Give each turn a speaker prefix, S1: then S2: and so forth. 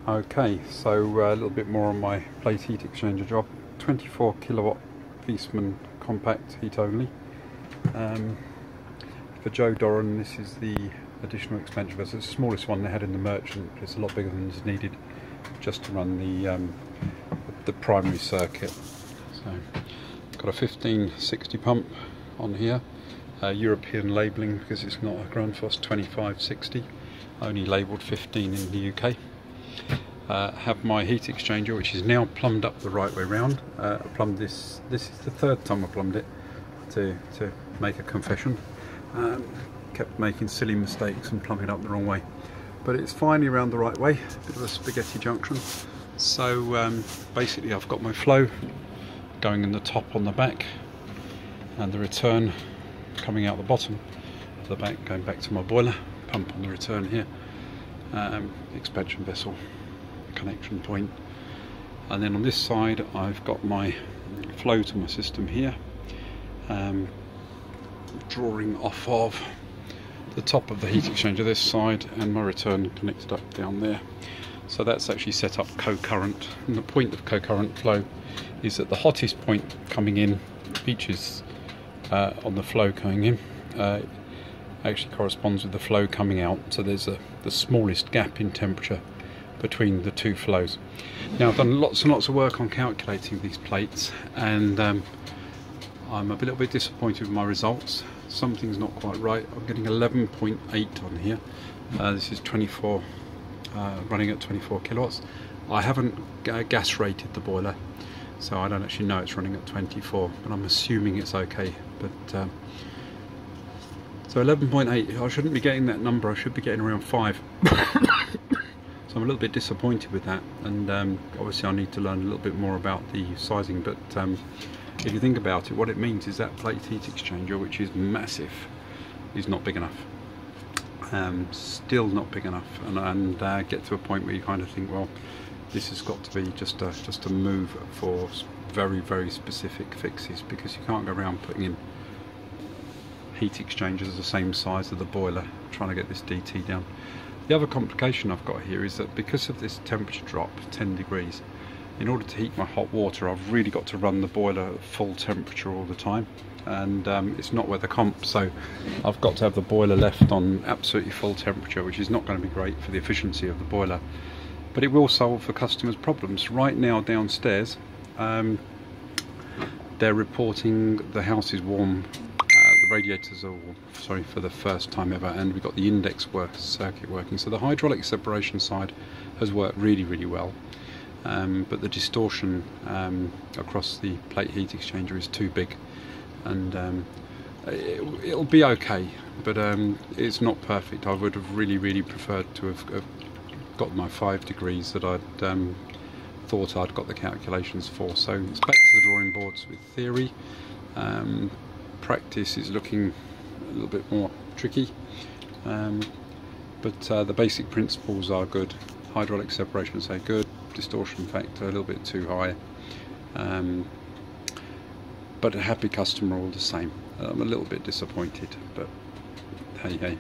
S1: Okay, so a little bit more on my plate heat exchanger job. 24 kilowatt Viessmann compact heat only. For Joe Doran, this is the additional expansion vessel. It's the smallest one they had in the merchant. It's a lot bigger than is needed just to run the primary circuit. So got a 1560 pump on here. European labelling because it's not a Grundfos 2560. Only labelled 15 in the UK. Have my heat exchanger, which is now plumbed up the right way round. I plumbed this is the third time I plumbed it, to make a confession. Kept making silly mistakes and plumbing it up the wrong way, but it's finally around the right way. Bit of a spaghetti junction. So basically I've got my flow going in the top on the back, and the return coming out the bottom of the back, going back to my boiler. Pump on the return here. Expansion vessel connection point, and then on this side I've got my flow to my system here, drawing off of the top of the heat exchanger this side, and my return connected up down there. So that's actually set up co-current, and the point of co-current flow is that the hottest point coming in features on the flow going in actually corresponds with the flow coming out, so there's the smallest gap in temperature between the two flows. Now I've done lots and lots of work on calculating these plates, and I'm a little bit disappointed with my results. Something's not quite right. I'm getting 11.8 on here. This is 24, running at 24 kilowatts. I haven't gas rated the boiler, so I don't actually know it's running at 24, but I'm assuming it's okay. But so 11.8, I shouldn't be getting that number, I should be getting around 5. So I'm a little bit disappointed with that, and obviously I need to learn a little bit more about the sizing, but if you think about it, what it means is that plate heat exchanger, which is massive, is not big enough. Still not big enough, and get to a point where you kind of think, well, this has got to be just a move for very, very specific fixes, because you can't go around putting in heat exchangers the same size of the boiler trying to get this DT down. The other complication I've got here is that because of this temperature drop, 10 degrees, in order to heat my hot water I've really got to run the boiler at full temperature all the time, and it's not weather comp, so I've got to have the boiler left on absolutely full temperature, which is not going to be great for the efficiency of the boiler, but it will solve the customer's problems. Right now downstairs they're reporting the house is warm. The radiators are warm, sorry, for the first time ever, and we've got the index circuit working. So the hydraulic separation side has worked really, really well, but the distortion across the plate heat exchanger is too big, and it'll be okay, but it's not perfect. I would have really, really preferred to have got my 5 degrees that I'd thought I'd got the calculations for. So it's back to the drawing boards with theory. Practice is looking a little bit more tricky, but the basic principles are good. Hydraulic separation, say, good. Distortion factor a little bit too high, but a happy customer all the same. I'm a little bit disappointed, but hey.